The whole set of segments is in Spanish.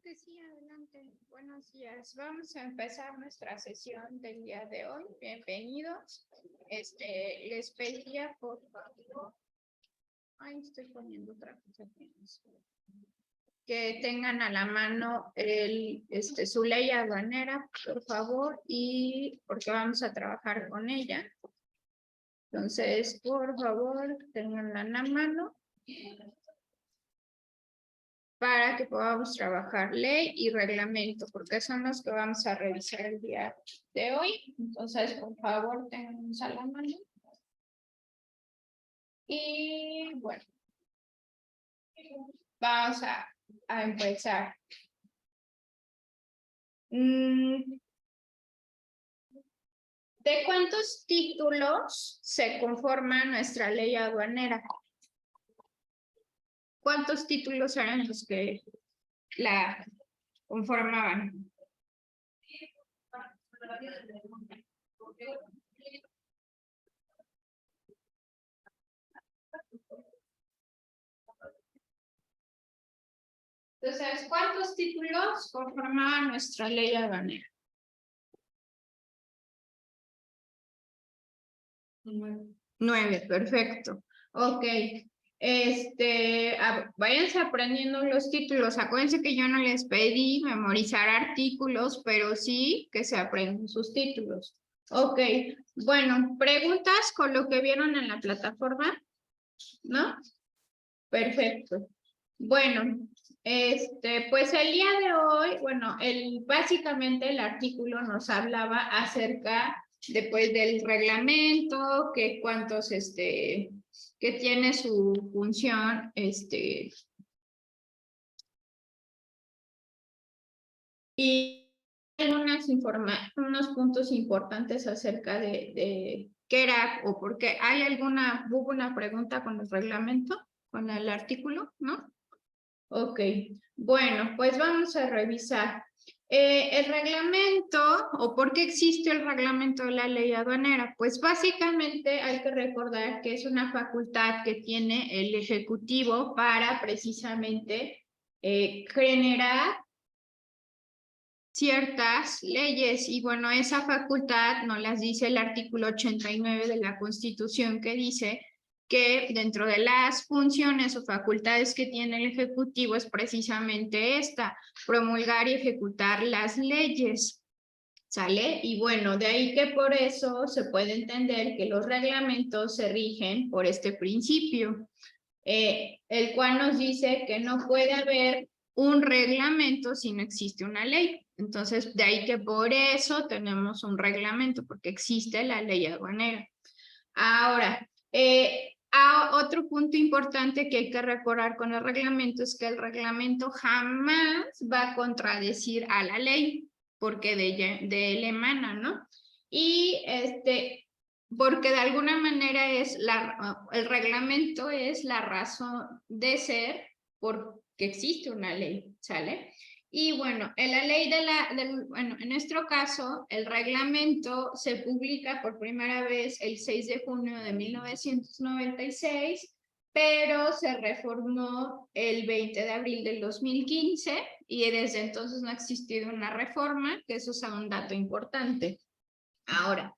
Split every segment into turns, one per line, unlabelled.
que sí, adelante. Buenos días. Vamos a empezar nuestra sesión del día de hoy. Bienvenidos. Les pediría, por favor, estoy poniendo otra cosa aquí. Que tengan a la mano su ley aduanera, por favor, y porque vamos a trabajar con ella. Entonces, por favor, tenganla en la mano para que podamos trabajar ley y reglamento, porque son los que vamos a revisar el día de hoy. Entonces, por favor, tenganlos a la mano. Y bueno, vamos a empezar. ¿De cuántos títulos se conforma nuestra ley aduanera? ¿Cuántos títulos eran los que la conformaban? Entonces, ¿cuántos títulos conformaban nuestra ley aduanera? 9, perfecto. Ok. Váyanse aprendiendo los títulos. Acuérdense que yo no les pedí memorizar artículos, pero sí que se aprenden sus títulos. Ok. Bueno, preguntas con lo que vieron en la plataforma, ¿no? Perfecto. Bueno, pues el día de hoy, bueno, básicamente el artículo nos hablaba acerca después del reglamento, que cuántos, que tiene su función, y unos puntos importantes acerca de qué era o por qué. ¿Hubo una pregunta con el reglamento, con el artículo, no? Ok, bueno, pues vamos a revisar. El reglamento, o por qué existe el reglamento de la ley aduanera, pues básicamente hay que recordar que es una facultad que tiene el Ejecutivo para precisamente generar ciertas leyes, y bueno, esa facultad nos las dice el artículo 89 de la Constitución, que dice que dentro de las funciones o facultades que tiene el Ejecutivo es precisamente esta, promulgar y ejecutar las leyes, ¿sale? Y bueno, de ahí que por eso se puede entender que los reglamentos se rigen por este principio, el cual nos dice que no puede haber un reglamento si no existe una ley. Entonces, de ahí que por eso tenemos un reglamento, porque existe la ley aduanera. Ahora, otro punto importante que hay que recordar con el reglamento es que el reglamento jamás va a contradecir a la ley, porque de él emana, ¿no? Y porque de alguna manera el reglamento es la razón de ser porque existe una ley, ¿sale? Y bueno, en la ley bueno, en nuestro caso, el reglamento se publica por primera vez el 6 de junio de 1996, pero se reformó el 20 de abril del 2015 y desde entonces no ha existido una reforma, que eso es un dato importante. Ahora,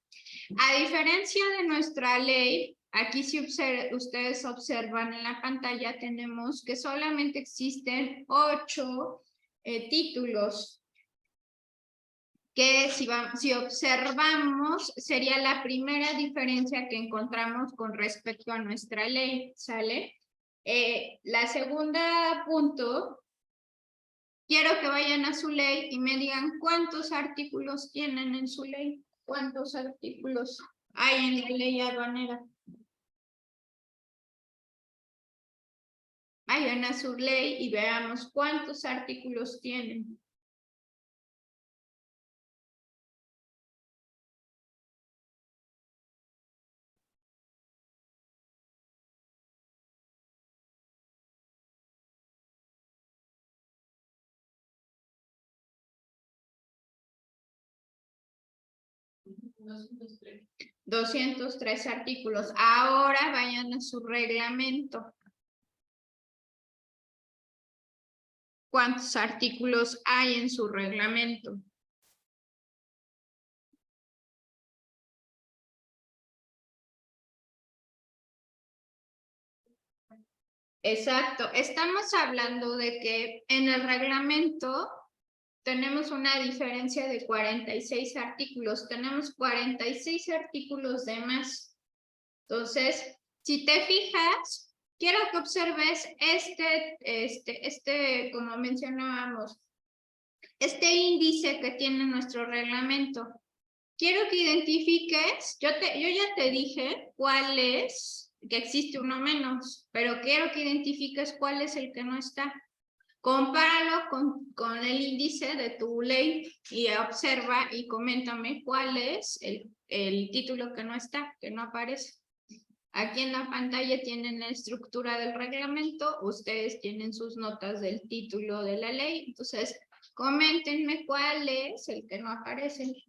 a diferencia de nuestra ley, aquí si ustedes observan en la pantalla, tenemos que solamente existen 8 títulos, que si observamos sería la primera diferencia que encontramos con respecto a nuestra ley, ¿sale? La segunda punto, quiero que vayan a su ley y me digan cuántos artículos tienen en su ley, cuántos artículos hay en la ley aduanera. Vayan a su ley y veamos cuántos artículos tienen. $203 artículos. Ahora vayan a su reglamento. cuántos artículos hay en su reglamento. Exacto, estamos hablando de que en el reglamento tenemos una diferencia de 46 artículos, tenemos 46 artículos de más. Entonces, si te fijas, quiero que observes como mencionábamos, este índice que tiene nuestro reglamento. Quiero que identifiques, yo ya te dije cuál es, que existe uno menos, pero quiero que identifiques cuál es el que no está. Compáralo con el índice de tu ley y observa y coméntame cuál es el título que no está, que no aparece. Aquí en la pantalla tienen la estructura del reglamento, ustedes tienen sus notas del título de la ley, entonces coméntenme cuál es el que no aparece.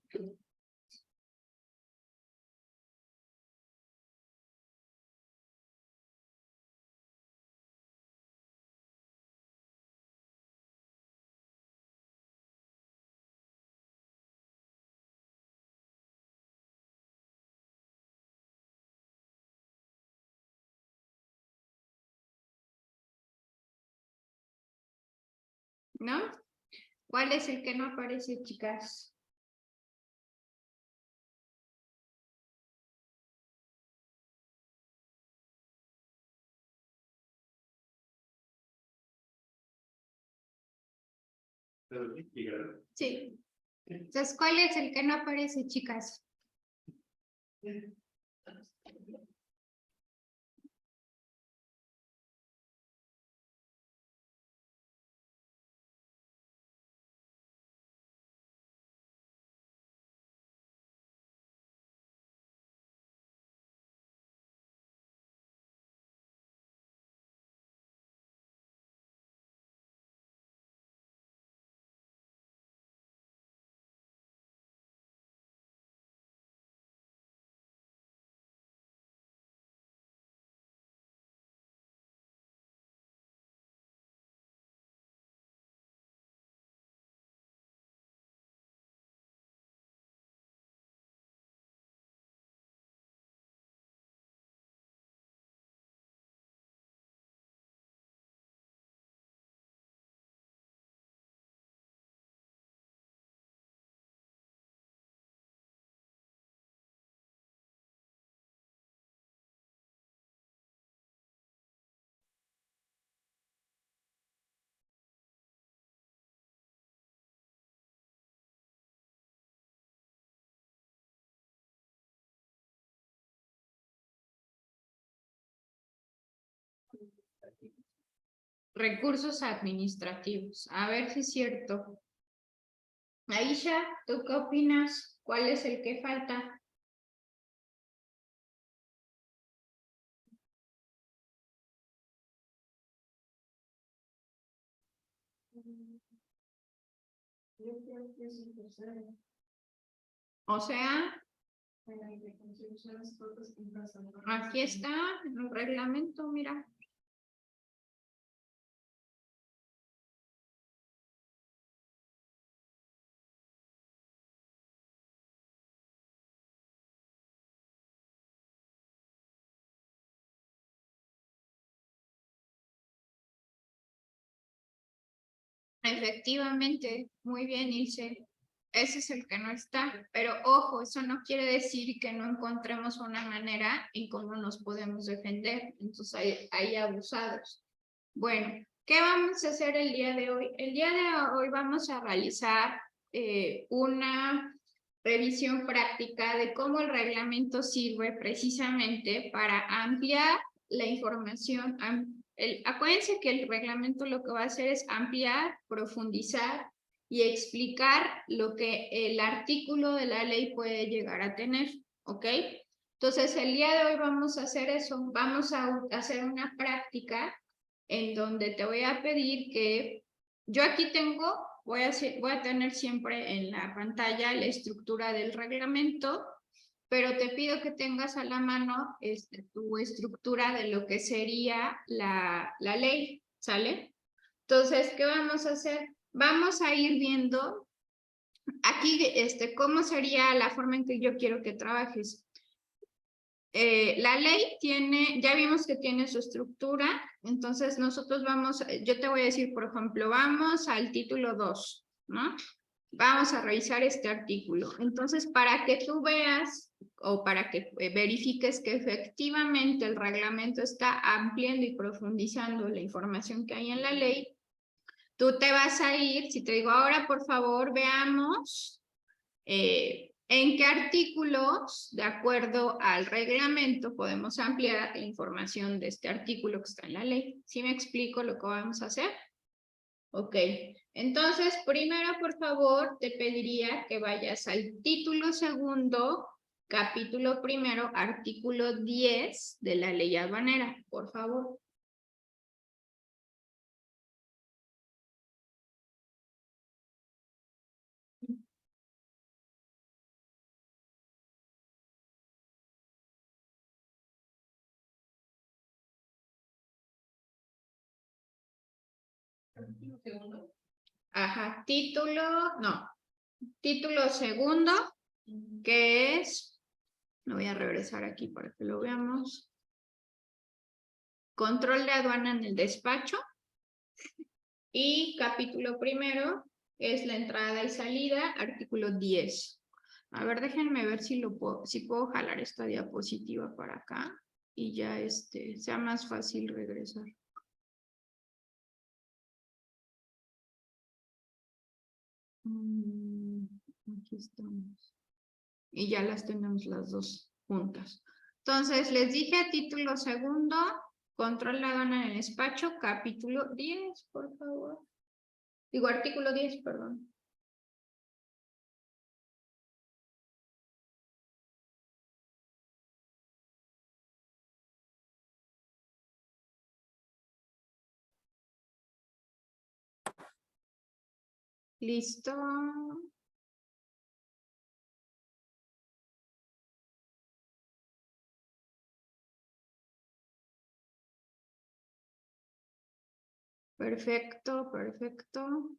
¿No? ¿Cuál es el que no aparece, chicas? Sí. Entonces, ¿cuál es el que no aparece, chicas? Recursos administrativos. A ver si es cierto. Aisha, ¿tú qué opinas? ¿Cuál es el que falta? O sea, aquí está el reglamento, mira. Efectivamente, muy bien, Ilse. Ese es el que no está, pero ojo, eso no quiere decir que no encontremos una manera en cómo nos podemos defender. Entonces hay abusados. Bueno, ¿qué vamos a hacer el día de hoy? El día de hoy vamos a realizar una revisión práctica de cómo el reglamento sirve precisamente para ampliar la información. Acuérdense que el reglamento lo que va a hacer es ampliar, profundizar y explicar lo que el artículo de la ley puede llegar a tener, ¿ok? Entonces, el día de hoy vamos a hacer eso, vamos a hacer una práctica en donde te voy a pedir que yo aquí tengo, voy a tener siempre en la pantalla la estructura del reglamento, pero te pido que tengas a la mano tu estructura de lo que sería la ley, ¿sale? Entonces, ¿qué vamos a hacer? Vamos a ir viendo aquí cómo sería la forma en que yo quiero que trabajes. La ley tiene, ya vimos que tiene su estructura, entonces nosotros vamos, yo te voy a decir, por ejemplo, vamos al título 2, ¿no? Vamos a revisar este artículo. Entonces, para que tú veas o para que verifiques que efectivamente el reglamento está ampliando y profundizando la información que hay en la ley, tú te vas a ir, si te digo ahora, por favor, veamos en qué artículos, de acuerdo al reglamento, podemos ampliar la información de este artículo que está en la ley. ¿Sí me explico lo que vamos a hacer? Ok, entonces primero por favor te pediría que vayas al título segundo, capítulo primero, artículo 10 de la ley aduanera, por favor. Ajá, título segundo, que es, lo voy a regresar aquí para que lo veamos. Control de aduana en el despacho. Y capítulo primero es la entrada y salida, artículo 10. A ver, déjenme ver si puedo jalar esta diapositiva para acá y ya sea más fácil regresar. Aquí estamos. Y ya las tenemos las dos juntas. Entonces, les dije título segundo, control de aduana en el despacho, capítulo 10, por favor. Digo, artículo 10, perdón. Listo. Perfecto, perfecto.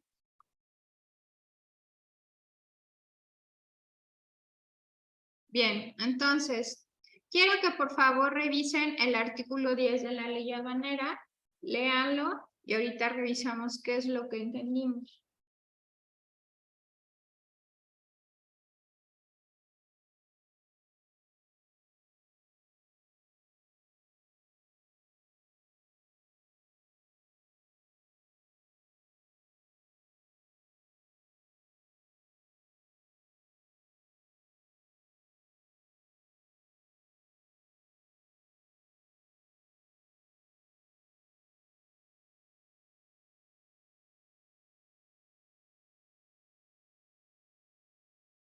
Bien, entonces, quiero que por favor revisen el artículo 10 de la ley aduanera, léanlo y ahorita revisamos qué es lo que entendimos.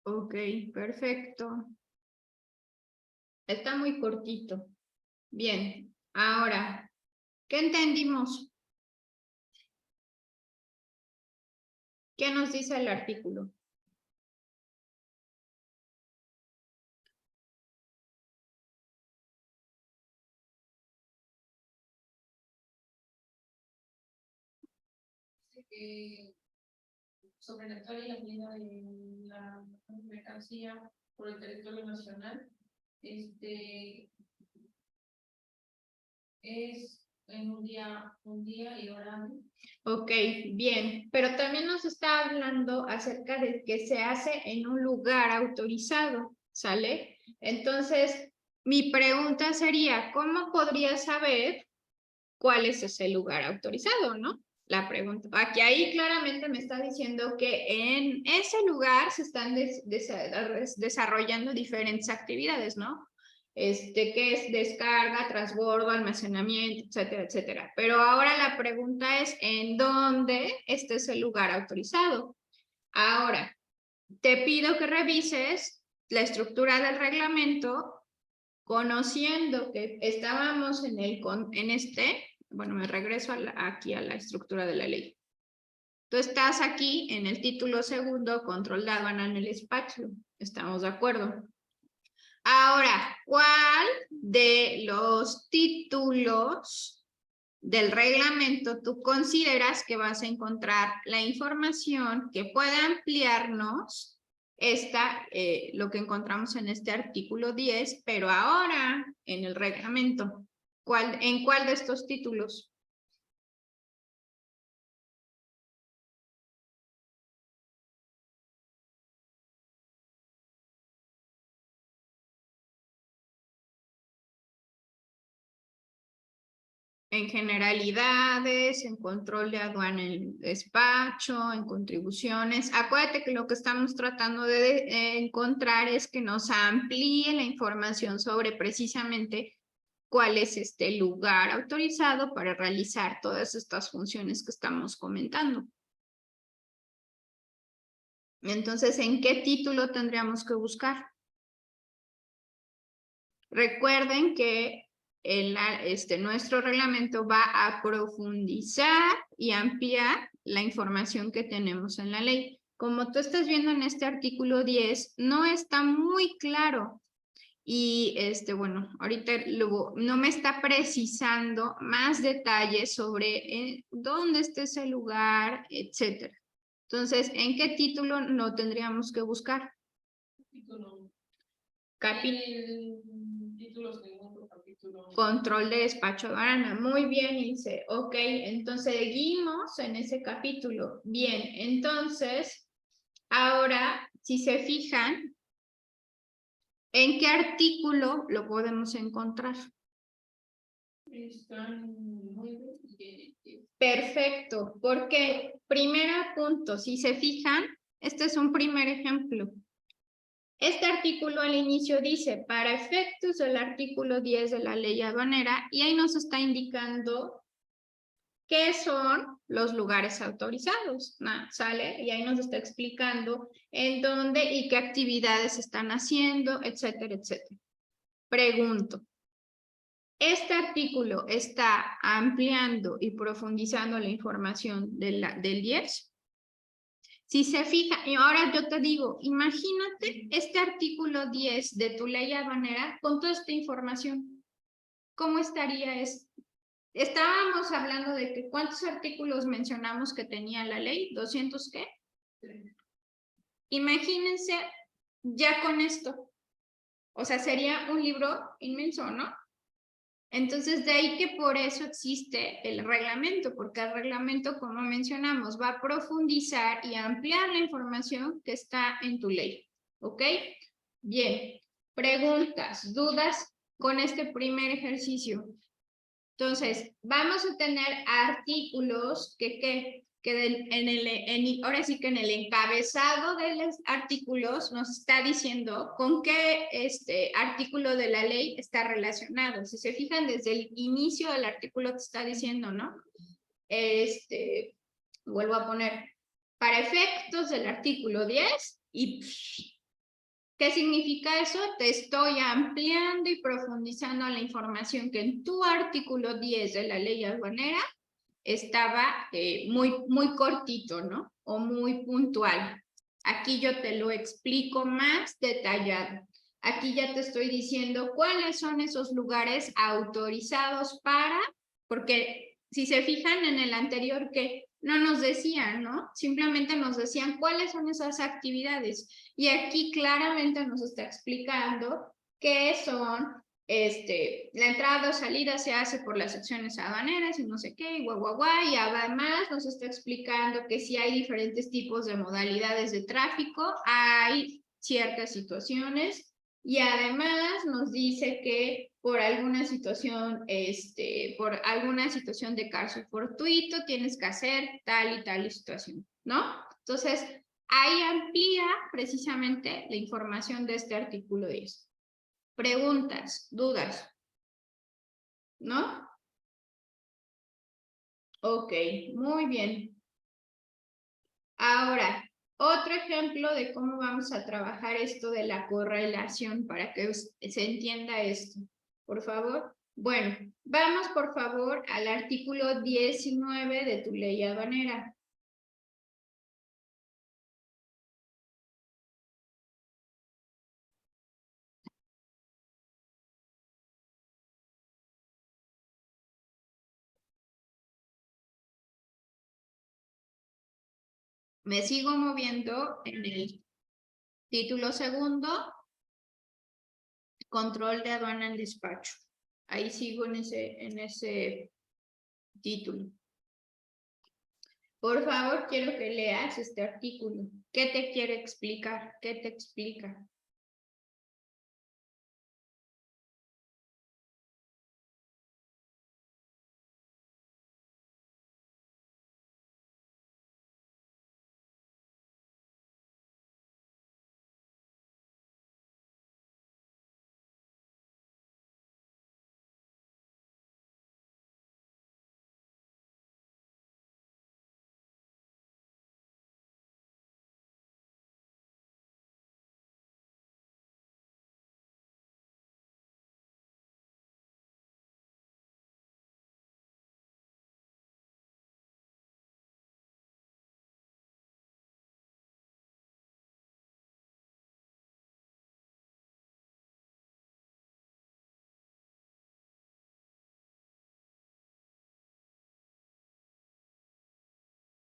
Ok, perfecto. Está muy cortito. Bien, ahora, ¿qué entendimos? ¿Qué nos dice el artículo?
Sobre la entrada y la salida de la mercancía por el territorio nacional, es en un día y hora.
Ok, bien, pero también nos está hablando acerca de que se hace en un lugar autorizado, ¿sale? Entonces, mi pregunta sería, ¿cómo podría saber cuál es ese lugar autorizado, no? La pregunta. Aquí ahí claramente me está diciendo que en ese lugar se están desarrollando diferentes actividades, ¿no? Que es descarga, transbordo, almacenamiento, etcétera, etcétera. Pero ahora la pregunta es, ¿en dónde está ese lugar autorizado? Ahora, te pido que revises la estructura del reglamento, conociendo que estábamos bueno, me regreso aquí a la estructura de la ley. Tú estás aquí en el título segundo, control de aduana en el despacho. ¿Estamos de acuerdo? Ahora, ¿cuál de los títulos del reglamento tú consideras que vas a encontrar la información que pueda ampliarnos lo que encontramos en este artículo 10, pero ahora en el reglamento. ¿En cuál de estos títulos? En generalidades, en control de aduana en despacho, en contribuciones. Acuérdate que lo que estamos tratando de encontrar es que nos amplíe la información sobre precisamente cuál es este lugar autorizado para realizar todas estas funciones que estamos comentando. Entonces, ¿en qué título tendríamos que buscar? Recuerden que nuestro reglamento va a profundizar y ampliar la información que tenemos en la ley. Como tú estás viendo en este artículo 10, no está muy claro. Y bueno, ahorita no me está precisando más detalles sobre dónde está ese lugar, etcétera. Entonces, ¿en qué título lo tendríamos que buscar?
Título segundo, capítulo.
Control de despacho aduanal. Muy bien, Ilse. Ok, entonces seguimos en ese capítulo. Bien, entonces, ahora, si se fijan, ¿en qué artículo lo podemos encontrar? Perfecto, porque primer punto, si se fijan, este es un primer ejemplo. Este artículo al inicio dice, para efectos del artículo 10 de la ley aduanera, y ahí nos está indicando qué son los lugares autorizados, ¿no? ¿Sale? Y ahí nos está explicando en dónde y qué actividades están haciendo, etcétera, etcétera. Pregunto, ¿este artículo está ampliando y profundizando la información del 10? Si se fija, y ahora yo te digo, imagínate este artículo 10 de tu ley aduanera con toda esta información. ¿Cómo estaría esto? Estábamos hablando de que ¿cuántos artículos mencionamos que tenía la ley? ¿200 qué? Imagínense ya con esto. O sea, sería un libro inmenso, ¿no? Entonces, de ahí que por eso existe el reglamento, porque el reglamento, como mencionamos, va a profundizar y ampliar la información que está en tu ley. ¿Ok? Bien. Preguntas, dudas con este primer ejercicio. Entonces, vamos a tener artículos ahora sí que en el encabezado de los artículos nos está diciendo con qué artículo de la ley está relacionado. Si se fijan, desde el inicio del artículo te está diciendo, ¿no? Vuelvo a poner, para efectos del artículo 10 y... ¿Qué significa eso? Te estoy ampliando y profundizando la información que en tu artículo 10 de la ley aduanera estaba muy cortito, ¿no? O muy puntual. Aquí yo te lo explico más detallado. Aquí ya te estoy diciendo cuáles son esos lugares autorizados para, porque si se fijan en el anterior que no nos decían, ¿no? Simplemente nos decían cuáles son esas actividades. Y aquí claramente nos está explicando qué son la entrada o salida se hace por las secciones aduaneras y no sé qué, y y además nos está explicando que si hay diferentes tipos de modalidades de tráfico, hay ciertas situaciones, y además nos dice que por alguna situación de caso fortuito tienes que hacer tal y tal situación, ¿no? Entonces, ahí amplía precisamente la información de este artículo 10. Preguntas, dudas, ¿no? Ok, muy bien. Ahora, otro ejemplo de cómo vamos a trabajar esto de la correlación para que se entienda esto. Por favor. Bueno, vamos por favor al artículo 19 de tu ley aduanera. Me sigo moviendo en el título segundo, control de aduana en despacho. Ahí sigo en ese título. Por favor, quiero que leas este artículo. ¿Qué te quiere explicar? ¿Qué te explica?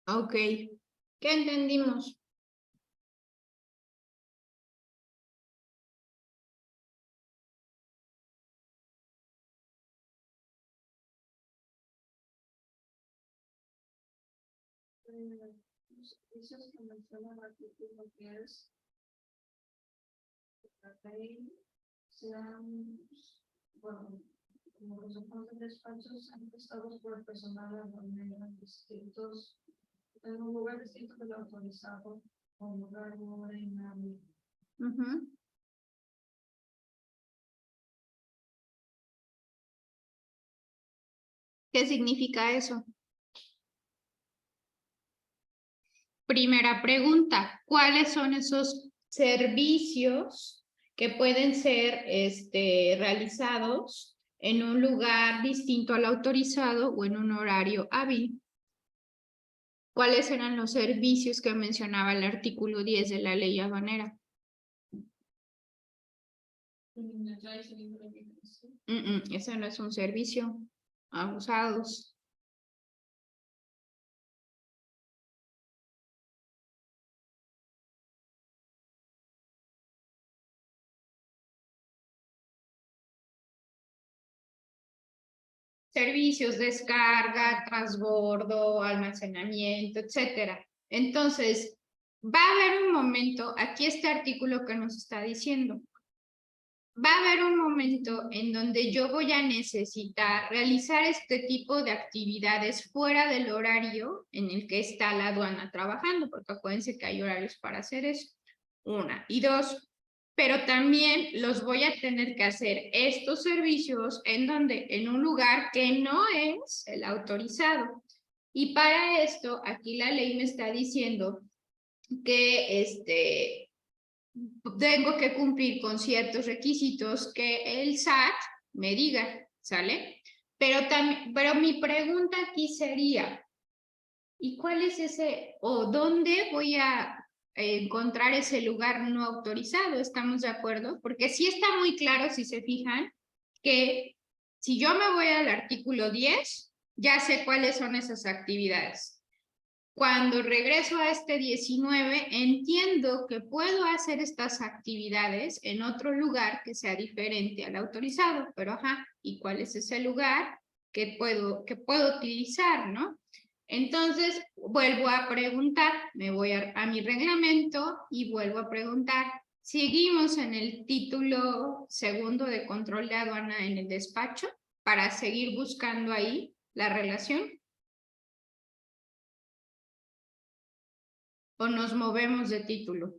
Ok. ¿Qué entendimos?
Los servicios que menciona el artículo que es la ley sean, bueno, como los ojos de despachos sean prestados por el personal aduanero distintos, en un lugar distinto del autorizado, o un lugar hora y nadie.
¿Qué significa eso? Primera pregunta, ¿cuáles son esos servicios que pueden ser realizados en un lugar distinto al autorizado o en un horario hábil? ¿Cuáles eran los servicios que mencionaba el artículo 10 de la ley aduanera? Ese no es un servicio. Abusados. Servicios, descarga, transbordo, almacenamiento, etcétera. Entonces, va a haber un momento, aquí este artículo que nos está diciendo, va a haber un momento en donde yo voy a necesitar realizar este tipo de actividades fuera del horario en el que está la aduana trabajando, porque acuérdense que hay horarios para hacer eso. Una. Y dos, pero también los voy a tener que hacer estos servicios en donde, en un lugar que no es el autorizado. Y para esto, aquí la ley me está diciendo que tengo que cumplir con ciertos requisitos que el SAT me diga, ¿sale? Pero mi pregunta aquí sería, ¿y cuál es ese, o dónde voy a encontrar ese lugar no autorizado? ¿Estamos de acuerdo? Porque sí está muy claro, si se fijan, que si yo me voy al artículo 10, ya sé cuáles son esas actividades. Cuando regreso a este 19, entiendo que puedo hacer estas actividades en otro lugar que sea diferente al autorizado, pero ajá, ¿y cuál es ese lugar que puedo utilizar, no? Entonces, vuelvo a preguntar, me voy a mi reglamento y vuelvo a preguntar. Seguimos en el título segundo de control de aduana en el despacho para seguir buscando ahí la relación. ¿O nos movemos de título?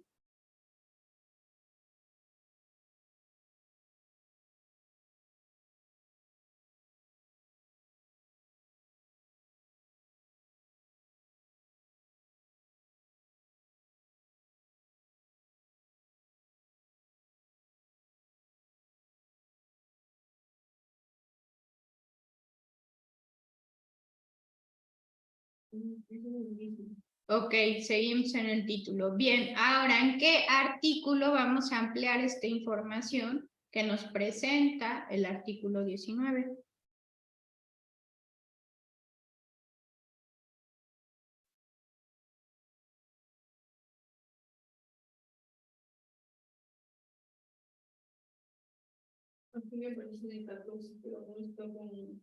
Ok, seguimos en el título. Bien, ahora, ¿en qué artículo vamos a ampliar esta información que nos presenta el artículo 19?
Aquí me parece de 14, pero no está con...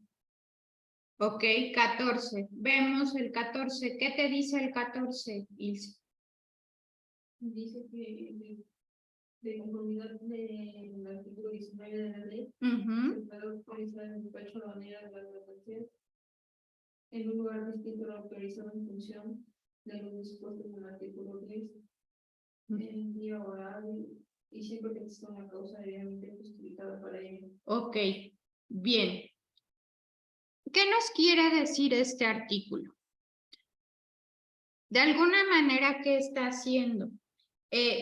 Ok, 14. Vemos el 14. ¿Qué te dice el 14, Ilse?
Dice que de conformidad del artículo 19 de la ley,
Ujú.
se puede autorizar el despacho de manera de la mercancía en un lugar distinto a lo autorizado en función de los dispuestos en el artículo 3, en día horario y siempre que exista una causa debidamente justificada para ello.
Ok, bien. ¿Qué nos quiere decir este artículo? De alguna manera, ¿qué está haciendo?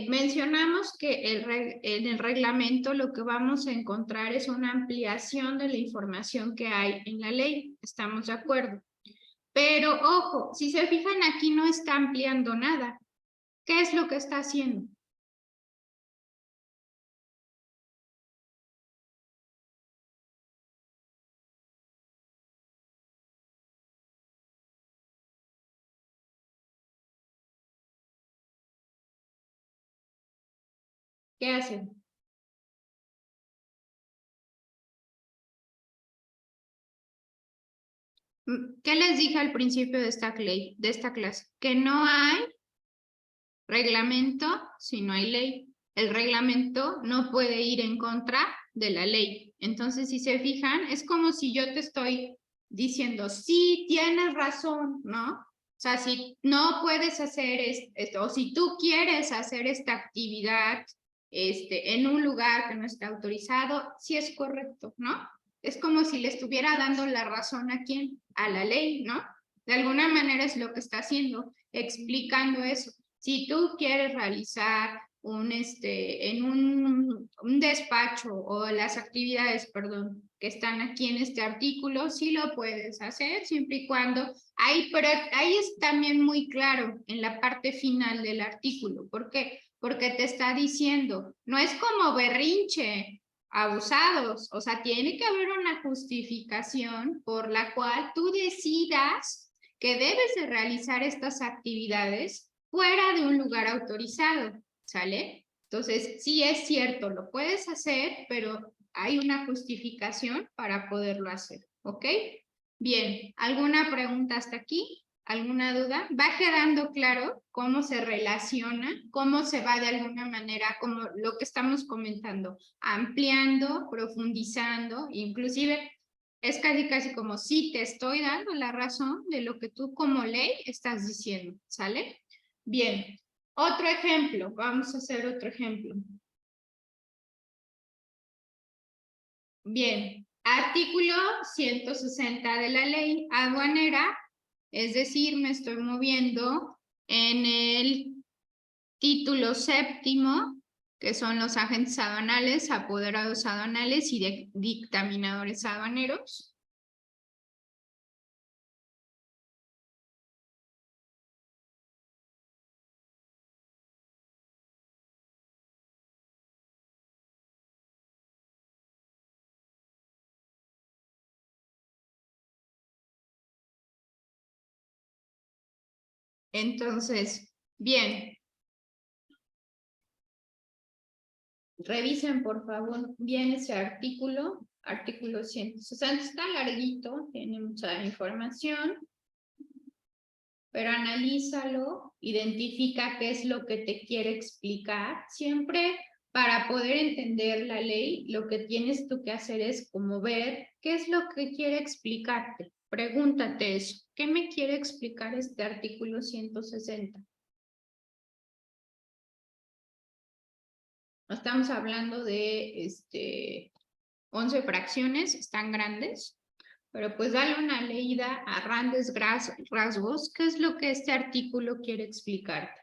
Mencionamos que en el reglamento lo que vamos a encontrar es una ampliación de la información que hay en la ley. ¿Estamos de acuerdo? Pero ojo, si se fijan aquí no está ampliando nada. ¿Qué es lo que está haciendo? ¿Qué hacen? ¿Qué les dije al principio de esta clase? Que no hay reglamento si no hay ley. El reglamento no puede ir en contra de la ley. Entonces, si se fijan, es como si yo te estoy diciendo, sí, tienes razón, ¿no? O sea, si no puedes hacer esto, o si tú quieres hacer esta actividad en un lugar que no está autorizado, sí es correcto, ¿no? Es como si le estuviera dando la razón a quién, a la ley, ¿no? De alguna manera es lo que está haciendo, explicando eso. Si tú quieres realizar en un despacho o las actividades, perdón, que están aquí en este artículo, sí lo puedes hacer siempre y cuando pero ahí es también muy claro en la parte final del artículo. ¿Por qué? Porque te está diciendo, no es como berrinche, abusados, o sea, tiene que haber una justificación por la cual tú decidas que debes de realizar estas actividades fuera de un lugar autorizado, ¿sale? Entonces, sí es cierto, lo puedes hacer, pero hay una justificación para poderlo hacer, ¿ok? Bien, ¿alguna pregunta hasta aquí? ¿Alguna duda? ¿Va quedando claro cómo se relaciona, cómo se va de alguna manera, como lo que estamos comentando, ampliando, profundizando, inclusive es casi como si te estoy dando la razón de lo que tú como ley estás diciendo, ¿sale? Bien, otro ejemplo, vamos a hacer otro ejemplo. Bien, artículo 160 de la ley aduanera, es decir, me estoy moviendo en el título séptimo, que son los agentes aduanales, apoderados aduanales y dictaminadores aduaneros. Entonces, bien, revisen por favor bien ese artículo 160, está larguito, tiene mucha información, pero analízalo, identifica qué es lo que te quiere explicar. Siempre para poder entender la ley, lo que tienes tú que hacer es como ver qué es lo que quiere explicarte. Pregúntate eso, ¿qué me quiere explicar este artículo 160? Estamos hablando de 11 fracciones, están grandes, pero pues dale una leída a grandes rasgos, ¿qué es lo que este artículo quiere explicarte?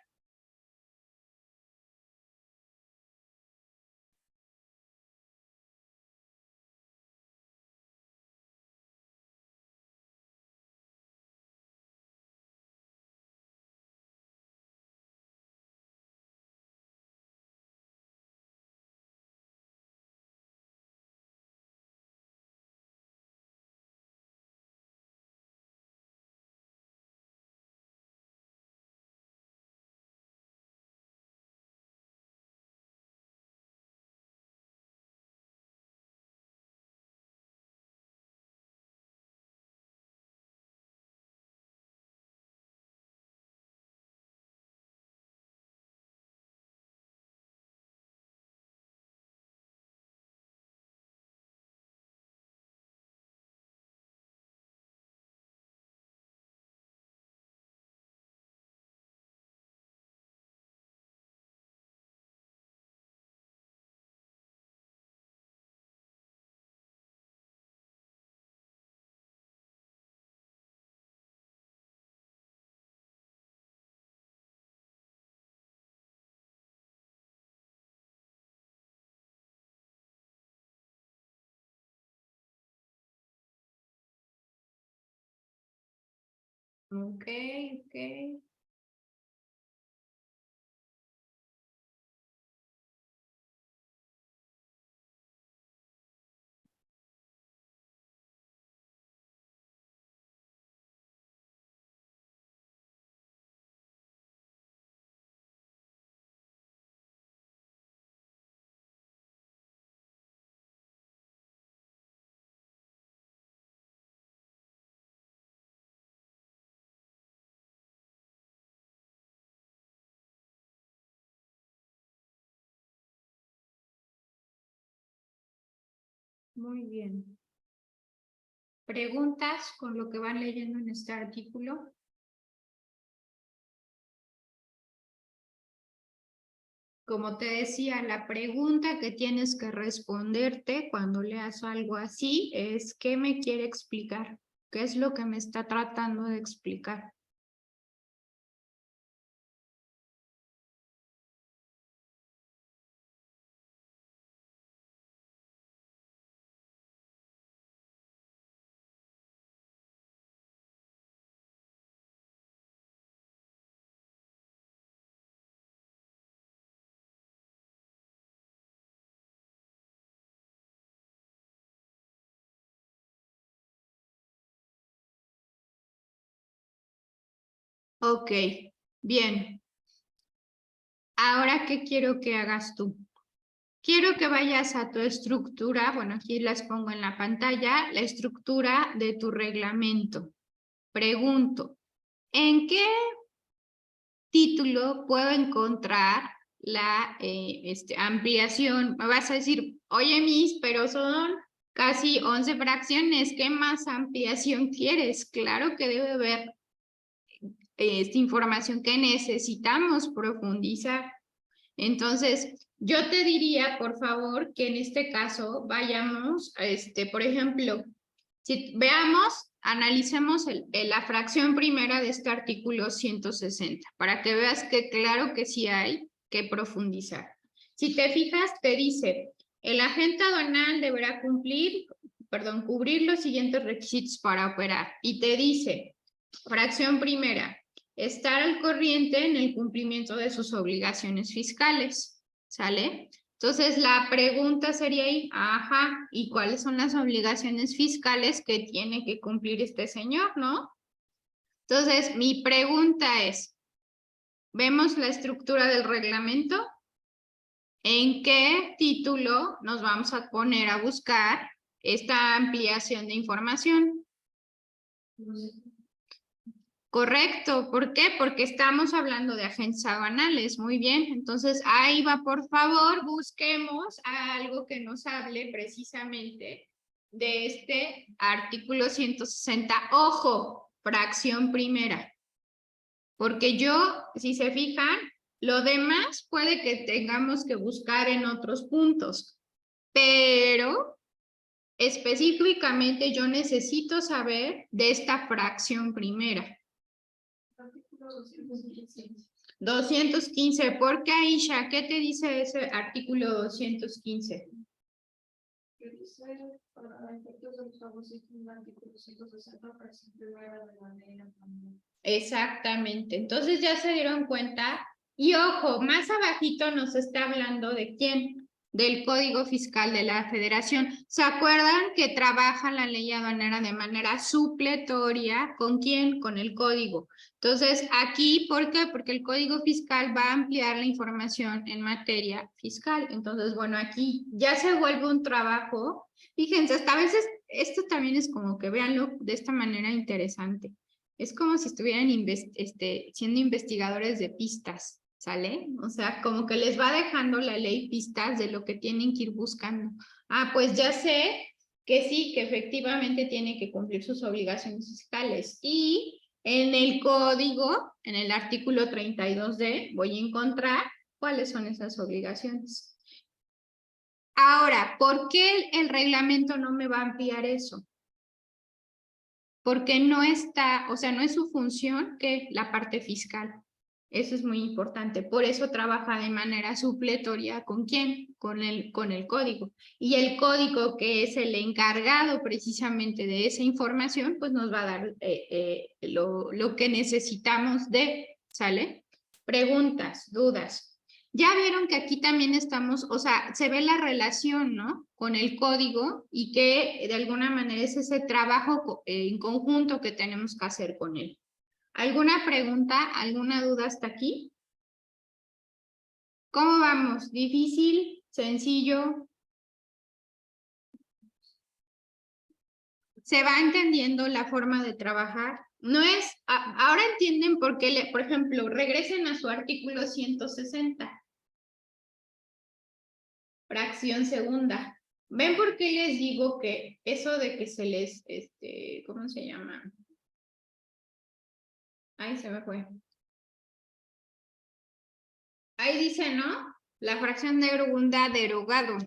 Ok, ok. Muy bien. ¿Preguntas con lo que van leyendo en este artículo? Como te decía, la pregunta que tienes que responderte cuando leas algo así es ¿qué me quiere explicar? ¿Qué es lo que me está tratando de explicar? Ok, bien. Ahora, ¿qué quiero que hagas tú? Quiero que vayas a tu estructura, bueno, aquí las pongo en la pantalla, la estructura de tu reglamento. Pregunto, ¿en qué título puedo encontrar la ampliación? Me vas a decir, oye, Miss, pero son casi 11 fracciones, ¿qué más ampliación quieres? Claro que debe haber esta información que necesitamos profundizar. Entonces, yo te diría, por favor, que en este caso vayamos, por ejemplo, si veamos, analicemos la fracción primera de este artículo 160, para que veas que claro que sí hay que profundizar. Si te fijas, te dice, el agente aduanal deberá cubrir los siguientes requisitos para operar. Y te dice, fracción primera, estar al corriente en el cumplimiento de sus obligaciones fiscales, ¿sale? Entonces la pregunta sería ahí, ajá, ¿y cuáles son las obligaciones fiscales que tiene que cumplir este señor, no? Entonces mi pregunta es, ¿vemos la estructura del reglamento? ¿En qué título nos vamos a poner a buscar esta ampliación de información? Correcto, ¿por qué? Porque estamos hablando de agentes aduanales, muy bien. Entonces, ahí va, por favor, busquemos algo que nos hable precisamente de este artículo 160. Ojo, fracción primera. Porque yo, si se fijan, lo demás puede que tengamos que buscar en otros puntos, pero específicamente yo necesito saber de esta fracción primera. 215, ¿por qué, Aisha? ¿Qué te dice ese artículo 215?
Que dice, para efectos de los pagos, un artículo 160 para siempre de la ley también.
Exactamente, entonces ya se dieron cuenta. Y ojo, más abajito nos está hablando de quién, del Código Fiscal de la Federación. ¿Se acuerdan que trabaja la ley aduanera de manera supletoria? ¿Con quién? Con el código. Entonces, aquí, ¿por qué? Porque el Código Fiscal va a ampliar la información en materia fiscal. Entonces, bueno, aquí ya se vuelve un trabajo. Fíjense, hasta a veces esto también es como que véanlo de esta manera interesante. Es como si estuvieran siendo investigadores de pistas, ¿sale? O sea, como que les va dejando la ley pistas de lo que tienen que ir buscando. Ah, pues ya sé que sí, que efectivamente tiene que cumplir sus obligaciones fiscales. Y en el código, en el artículo 32D, voy a encontrar cuáles son esas obligaciones. Ahora, ¿por qué el reglamento no me va a ampliar eso? Porque no está, o sea, no es su función que la parte fiscal. Eso es muy importante. Por eso trabaja de manera supletoria. ¿Con quién? Con el código. Y el código, que es el encargado precisamente de esa información, pues nos va a dar lo que necesitamos ¿sale? Preguntas, dudas. Ya vieron que aquí también estamos, o sea, se ve la relación, ¿no? Con el código y que de alguna manera es ese trabajo en conjunto que tenemos que hacer con él. ¿Alguna pregunta, alguna duda hasta aquí? ¿Cómo vamos? ¿Difícil? ¿Sencillo? ¿Se va entendiendo la forma de trabajar? No es, ahora entienden por qué, por ejemplo, regresen a su artículo 160. Fracción segunda. ¿Ven por qué les digo que eso de que se les, ¿cómo se llama? Ahí se me fue. Ahí dice, ¿no? La fracción de segunda derogado.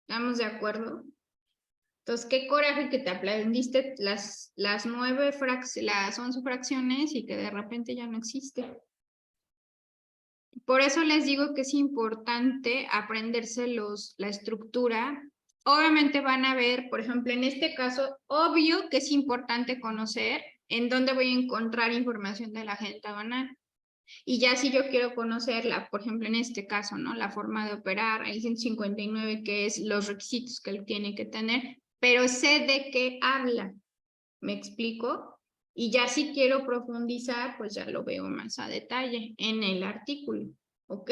¿Estamos de acuerdo? Entonces, qué coraje que te aprendiste las 11 fracciones y que de repente ya no existe. Por eso les digo que es importante aprenderse la estructura. Obviamente van a ver, por ejemplo, en este caso, obvio que es importante conocer en dónde voy a encontrar información de la agente aduanal. Y ya si yo quiero conocerla, por ejemplo, en este caso, ¿no? La forma de operar, el 159, que es los requisitos que él tiene que tener, pero sé de qué habla. ¿Me explico? Y ya si quiero profundizar, pues ya lo veo más a detalle en el artículo. ¿Ok?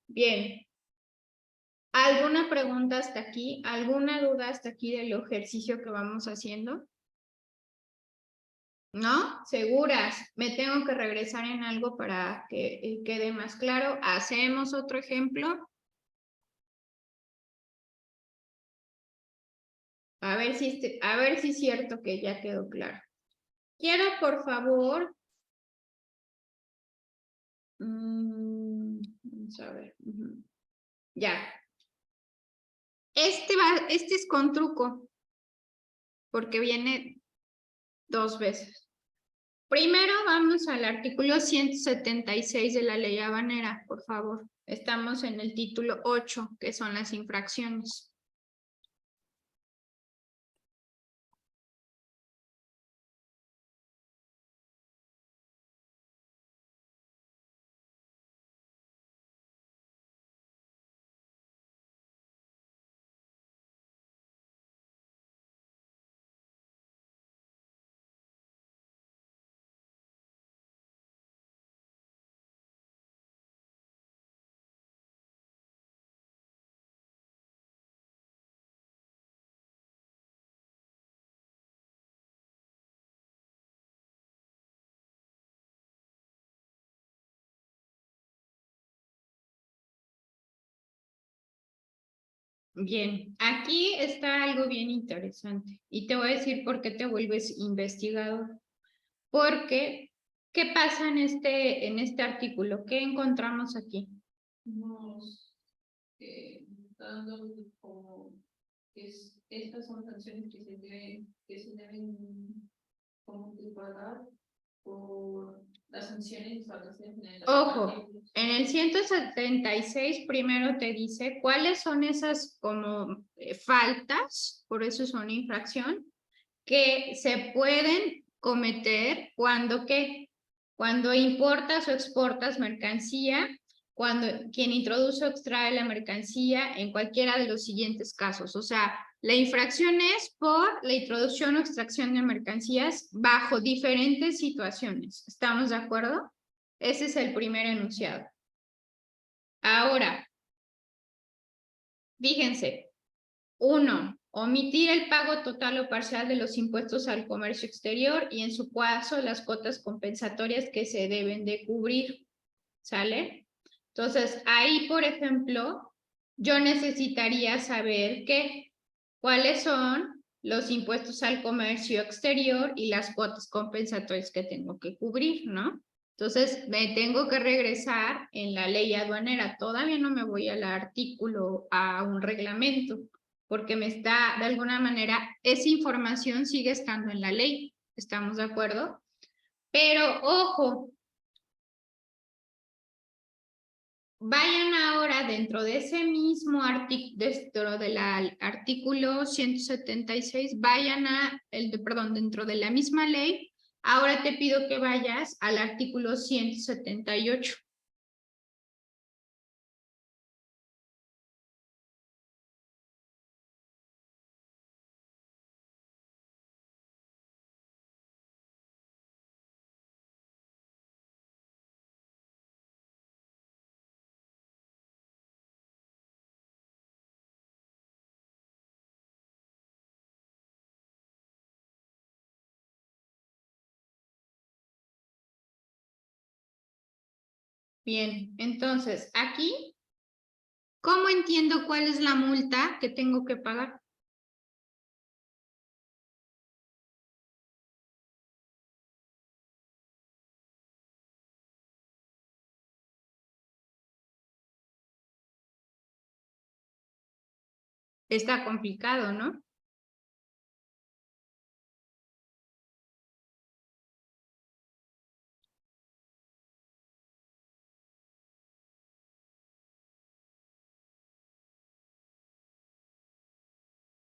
Bien. ¿Alguna pregunta hasta aquí? ¿Alguna duda hasta aquí del ejercicio que vamos haciendo? ¿No? ¿Seguras? ¿Me tengo que regresar en algo para que quede más claro? ¿Hacemos otro ejemplo? A ver si es cierto que ya quedó claro. Quiero, por favor. Vamos a ver. Ya. Este es con truco, porque viene 2 veces. Primero vamos al artículo 176 de la ley habanera, por favor. Estamos en el título 8, que son las infracciones. Bien, aquí está algo bien interesante y te voy a decir por qué te vuelves investigador. Porque, ¿qué pasa en este artículo? ¿Qué encontramos aquí?
Nos dando como estas son sanciones que se deben como pagar por las sanciones establecidas en el
Ojo, en el 176 primero te dice cuáles son esas como faltas, por eso son infracción, que se pueden cometer cuando importas o exportas mercancía, cuando quien introduce o extrae la mercancía en cualquiera de los siguientes casos. O sea, la infracción es por la introducción o extracción de mercancías bajo diferentes situaciones. ¿Estamos de acuerdo? Ese es el primer enunciado. Ahora, fíjense, 1. Omitir el pago total o parcial de los impuestos al comercio exterior y en su caso las cuotas compensatorias que se deben de cubrir. ¿Sale? Entonces, ahí, por ejemplo, yo necesitaría saber cuáles son los impuestos al comercio exterior y las cuotas compensatorias que tengo que cubrir, ¿no? Entonces, me tengo que regresar en la ley aduanera. Todavía no me voy al artículo, a un reglamento, porque me está, de alguna manera, esa información sigue estando en la ley. ¿Estamos de acuerdo? Pero, ojo, vayan ahora dentro de ese mismo artículo, dentro del artículo 176, vayan perdón, dentro de la misma ley, ahora te pido que vayas al artículo 178. Bien, entonces, aquí, ¿cómo entiendo cuál es la multa que tengo que pagar? Está complicado, ¿no?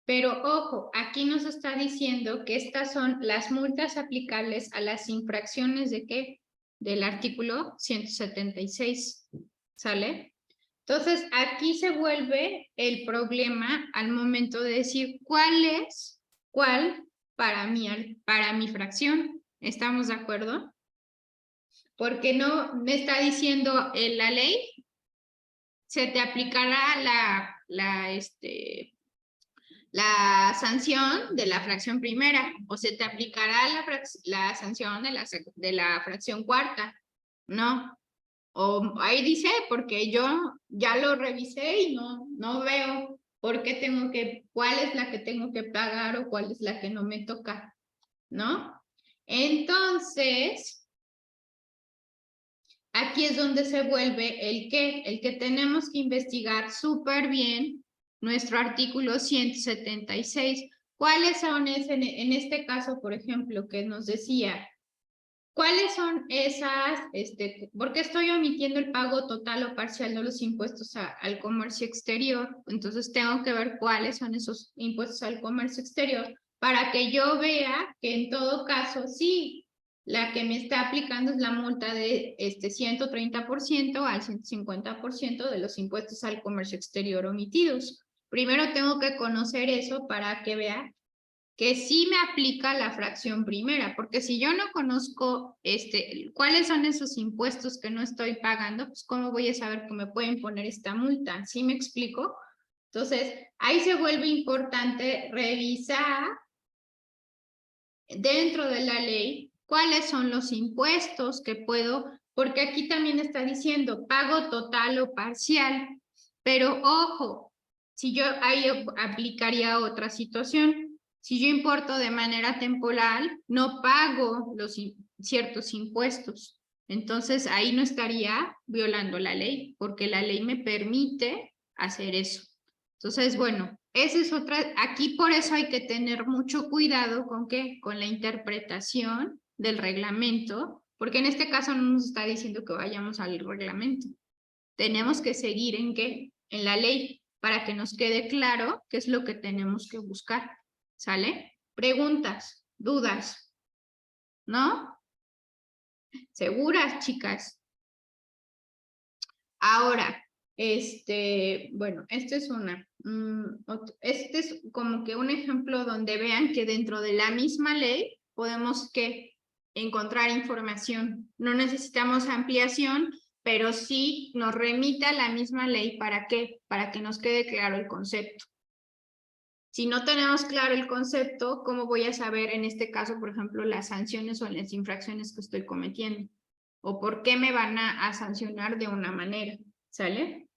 Pero ojo, aquí nos está diciendo que estas son las multas aplicables a las infracciones de ¿qué? Del artículo 176, ¿sale? Entonces, aquí se vuelve el problema al momento de decir cuál para mi fracción. ¿Estamos de acuerdo? Porque no me está diciendo en la ley, se te aplicará la sanción de la fracción primera o se te aplicará la sanción de la fracción cuarta, ¿no? O ahí dice, porque yo ya lo revisé y no veo por qué cuál es la que tengo que pagar o cuál es la que no me toca, ¿no? Entonces, aquí es donde se vuelve el que tenemos que investigar súper bien nuestro artículo 176. ¿Cuáles son en este caso, por ejemplo, que nos decía? ¿Cuáles son esas, por qué estoy omitiendo el pago total o parcial de los impuestos al comercio exterior? Entonces tengo que ver cuáles son esos impuestos al comercio exterior para que yo vea que en todo caso sí, la que me está aplicando es la multa de 130% al 150% de los impuestos al comercio exterior omitidos. Primero tengo que conocer eso para que vea que sí me aplica la fracción primera, porque si yo no conozco cuáles son esos impuestos que no estoy pagando, pues cómo voy a saber que me pueden poner esta multa, ¿sí me explico? Entonces, ahí se vuelve importante revisar dentro de la ley cuáles son los impuestos que puedo, porque aquí también está diciendo pago total o parcial, pero ojo, si yo ahí aplicaría otra situación. Si yo importo de manera temporal, no pago ciertos impuestos. Entonces, ahí no estaría violando la ley, porque la ley me permite hacer eso. Entonces, bueno, esa es otra, aquí por eso hay que tener mucho cuidado con qué, con la interpretación del reglamento, porque en este caso no nos está diciendo que vayamos al reglamento. Tenemos que seguir en qué, en la ley, para que nos quede claro qué es lo que tenemos que buscar. ¿Sale? Preguntas, dudas, ¿no? ¿Seguras, chicas? Ahora, bueno, esta es una. Este es como que un ejemplo donde vean que dentro de la misma ley podemos que encontrar información. No necesitamos ampliación, pero sí nos remite a la misma ley. ¿Para qué? Para que nos quede claro el concepto. Si no tenemos claro el concepto, ¿cómo voy a saber en este caso, por ejemplo, las sanciones o las infracciones que estoy cometiendo? ¿O por qué me van a sancionar de una manera? ¿Sale?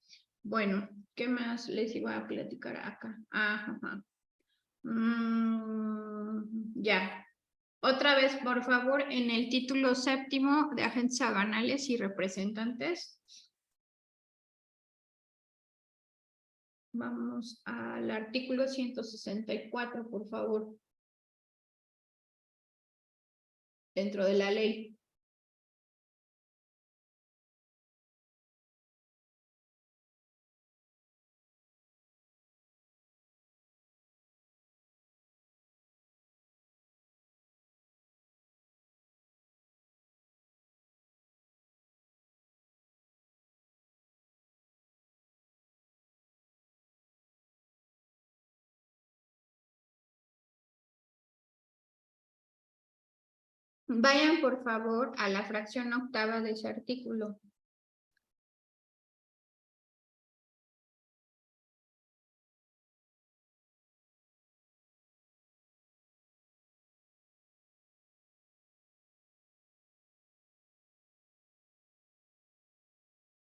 Bueno, ¿qué más les iba a platicar acá? Ajá. Ya. Otra vez, por favor, en el título séptimo de agentes aduanales y representantes. Vamos al artículo 164, por favor. Dentro de la ley. Vayan, por favor, a la fracción octava de ese artículo.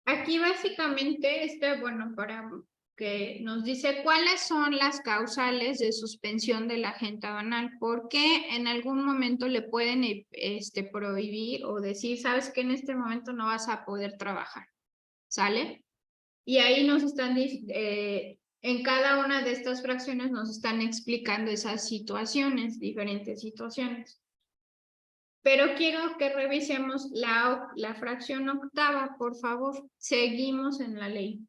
Aquí básicamente bueno, para que nos dice cuáles son las causales de suspensión de la agente aduanal, porque en algún momento le pueden prohibir o decir, sabes que en este momento no vas a poder trabajar, ¿sale? Y ahí nos están, en cada una de estas fracciones nos están explicando esas situaciones, diferentes situaciones. Pero quiero que revisemos la fracción octava, por favor. Seguimos en la ley.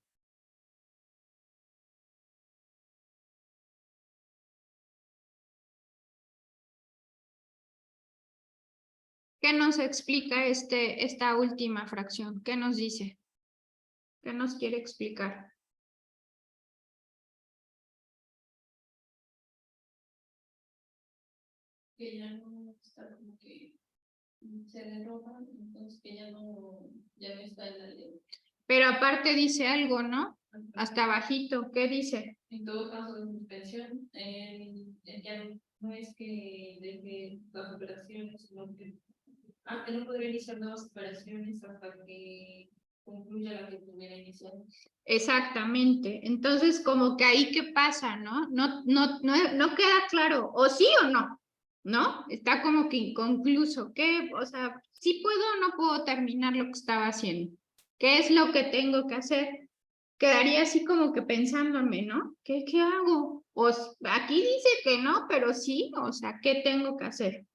¿Qué nos explica esta última fracción? ¿Qué nos dice? ¿Qué nos quiere explicar?
Que ya no está como que se derroga, entonces que ya no está en la ley.
Pero aparte dice algo, ¿no? Hasta bajito, ¿qué dice?
En todo caso de suspensión, ya no es que deje las operaciones, sino que no podría iniciar nuevas operaciones hasta que concluya la que tuviera iniciado.
Exactamente. Entonces, como que ahí qué pasa, ¿no? No queda claro, o sí o no, ¿no? Está como que inconcluso. ¿Qué? O sea, ¿sí puedo o no puedo terminar lo que estaba haciendo? ¿Qué es lo que tengo que hacer? Quedaría así como que pensándome, ¿no? ¿Qué hago? Aquí dice que no, pero sí, o sea, ¿qué tengo que hacer?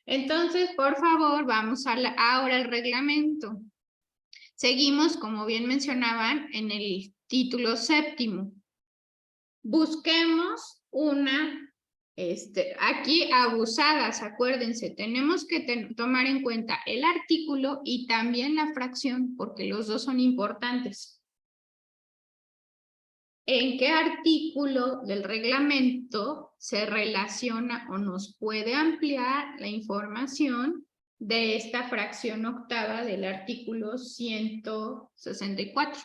Entonces, por favor, vamos ahora al reglamento. Seguimos, como bien mencionaban, en el título séptimo. Busquemos aquí abusadas, acuérdense, tenemos que tomar en cuenta el artículo y también la fracción, porque los dos son importantes. ¿En qué artículo del reglamento se relaciona o nos puede ampliar la información de esta fracción octava del artículo 164?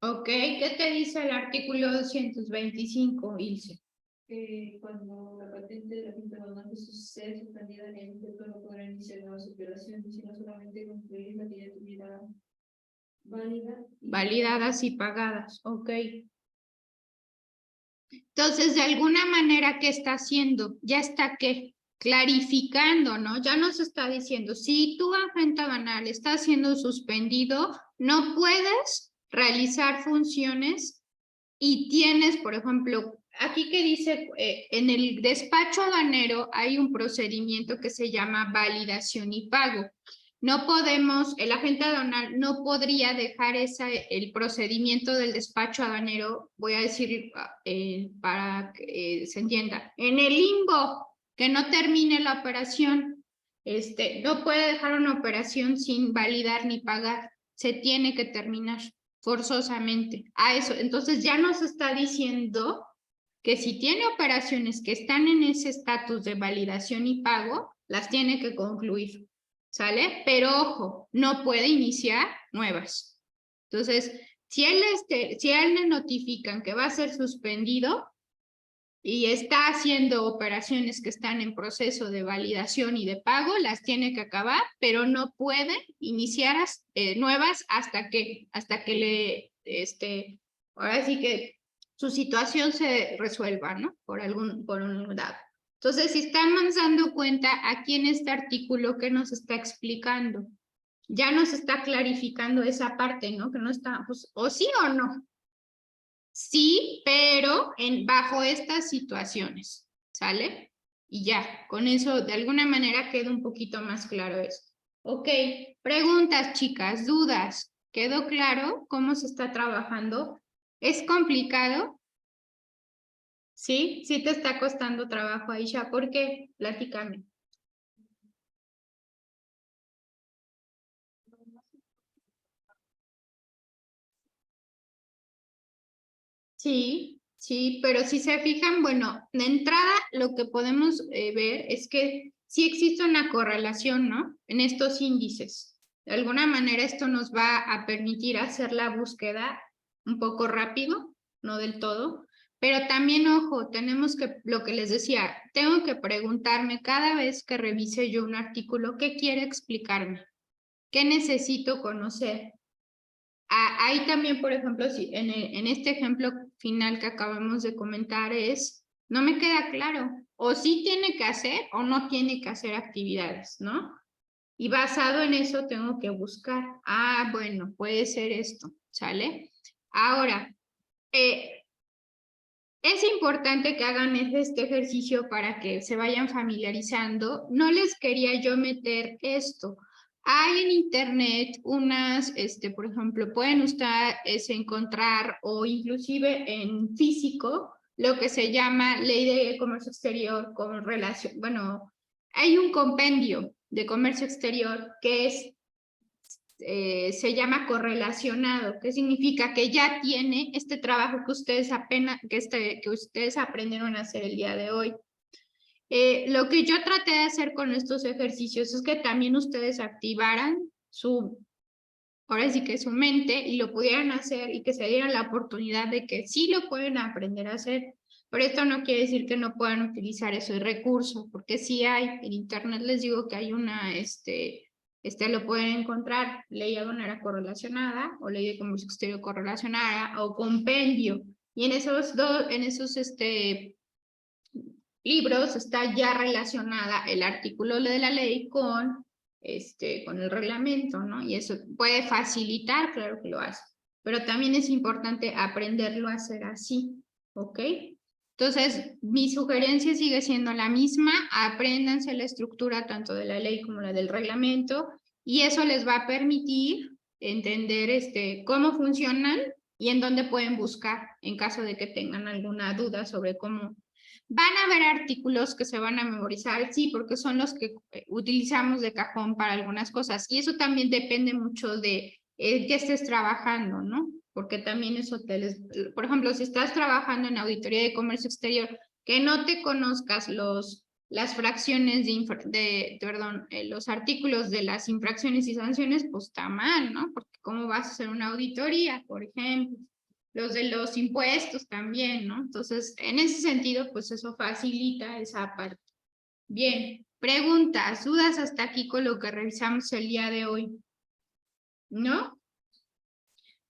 Ok, ¿qué te dice el artículo 225, Ilse?
Cuando la patente de la agente aduanal sea suspendida, el intento no podrá iniciar nuevas operaciones, sino solamente concluir la que ya tuviera
validadas y pagadas, ok. Entonces, de alguna manera, ¿qué está haciendo? Ya está, ¿qué? Clarificando, ¿no? Ya nos está diciendo, si tu agente aduanal está siendo suspendido, no puedes realizar funciones y tienes, por ejemplo, aquí que dice, en el despacho aduanero hay un procedimiento que se llama validación y pago. No podemos, el agente aduanal no podría dejar el procedimiento del despacho aduanero, voy a decir para que se entienda, en el limbo, que no termine la operación. No puede dejar una operación sin validar ni pagar, se tiene que terminar forzosamente a eso. Entonces ya nos está diciendo que si tiene operaciones que están en ese estatus de validación y pago, las tiene que concluir, ¿sale? Pero ojo, no puede iniciar nuevas. Entonces, si a él le notifican que va a ser suspendido y está haciendo operaciones que están en proceso de validación y de pago, las tiene que acabar, pero no puede iniciar nuevas hasta que ahora sí que su situación se resuelva, ¿no? Por un lado. Entonces, si estamos dando cuenta aquí en este artículo que nos está explicando, ya nos está clarificando esa parte, ¿no? Que no está, pues, o sí o no. Sí, pero bajo estas situaciones, ¿sale? Y ya, con eso de alguna manera queda un poquito más claro eso. Ok, preguntas, chicas, dudas. ¿Quedó claro cómo se está trabajando? ¿Es complicado? ¿Sí? ¿Sí te está costando trabajo, Aisha? ¿Por qué? Platícame. Sí, sí, pero si se fijan, bueno, de entrada lo que podemos ver es que sí existe una correlación, ¿no? En estos índices. De alguna manera esto nos va a permitir hacer la búsqueda un poco rápido, no del todo, pero también, ojo, tenemos que, lo que les decía, tengo que preguntarme cada vez que revise yo un artículo, ¿qué quiere explicarme? ¿Qué necesito conocer? Ahí también, por ejemplo, si en este ejemplo final que acabamos de comentar es, no me queda claro, o sí tiene que hacer o no tiene que hacer actividades, ¿no? Y basado en eso tengo que buscar, bueno, puede ser esto, ¿sale? Ahora, es importante que hagan este ejercicio para que se vayan familiarizando. No les quería yo meter esto. Hay en internet unas, por ejemplo, pueden ustedes encontrar o inclusive en físico lo que se llama Ley de Comercio Exterior con relación, bueno, hay un compendio de comercio exterior que es se llama correlacionado, que significa que ya tiene este trabajo que ustedes apenas, que ustedes aprendieron a hacer el día de hoy. Lo que yo traté de hacer con estos ejercicios es que también ustedes activaran ahora sí que su mente y lo pudieran hacer y que se dieran la oportunidad de que sí lo pueden aprender a hacer. Pero esto no quiere decir que no puedan utilizar ese recurso, porque sí hay, en internet les digo que hay una, lo pueden encontrar, ley aduanera correlacionada o ley de comercio exterior correlacionada o compendio. Y en esos libros está ya relacionada el artículo de la ley con el reglamento, ¿no? Y eso puede facilitar, claro que lo hace, pero también es importante aprenderlo a hacer así, ¿ok? Entonces, mi sugerencia sigue siendo la misma, apréndanse la estructura tanto de la ley como la del reglamento, y eso les va a permitir entender cómo funcionan y en dónde pueden buscar en caso de que tengan alguna duda sobre cómo. Van a haber artículos que se van a memorizar, sí, porque son los que utilizamos de cajón para algunas cosas. Y eso también depende mucho de qué estés trabajando, ¿no? Porque también eso por ejemplo, si estás trabajando en auditoría de comercio exterior, que no te conozcas las fracciones perdón, los artículos de las infracciones y sanciones, pues está mal, ¿no? Porque ¿cómo vas a hacer una auditoría, por ejemplo? Los de los impuestos también, ¿no? Entonces, en ese sentido, pues eso facilita esa parte. Bien, preguntas, dudas hasta aquí con lo que revisamos el día de hoy, ¿no?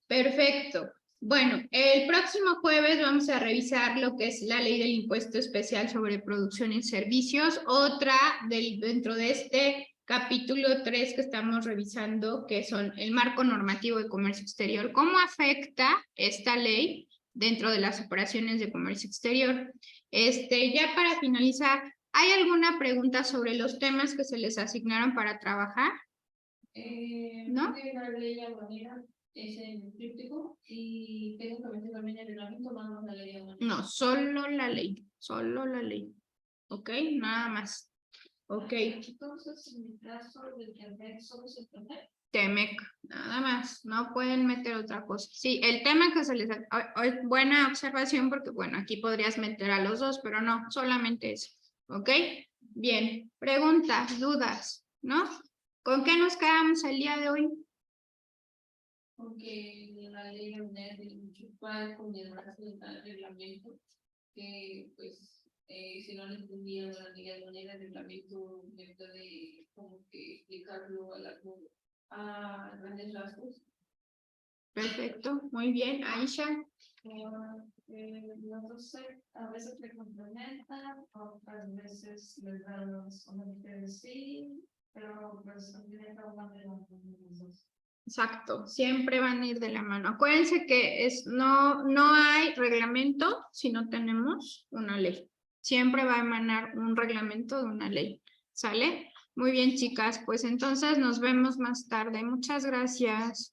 Perfecto. Bueno, el próximo jueves vamos a revisar lo que es la ley del impuesto especial sobre producción y servicios, otra dentro de este capítulo 3 que estamos revisando, que son el marco normativo de comercio exterior. ¿Cómo afecta esta ley dentro de las operaciones de comercio exterior? Ya para finalizar, ¿hay alguna pregunta sobre los temas que se les asignaron para trabajar? ¿No?
La ley aduanera es el tríptico y tengo que meter también el reglamento más la ley aduanera.
No, solo la ley. ¿Ok? Nada más. Ok.
Entonces, en el caso del que solo se trata.
Temec, nada más, no pueden meter otra cosa. Sí, el tema que se les... Buena observación porque, bueno, aquí podrías meter a los dos, pero no, solamente eso. ¿Ok? Bien, preguntas, dudas, ¿no? ¿Con qué nos quedamos el día de hoy?
Porque la ley de municipal con el reglamento, que pues si no le entendía la ley aduanera, el reglamento me puede como que explicarlo a grandes rasgos.
Perfecto, muy bien. Aisha.
No sé, a veces le complementan, otras veces les dan solamente sí, pero pues también hay una de los dos.
Exacto, siempre van a ir de la mano. Acuérdense que no hay reglamento si no tenemos una ley. Siempre va a emanar un reglamento de una ley, ¿sale? Muy bien, chicas, pues entonces nos vemos más tarde. Muchas gracias.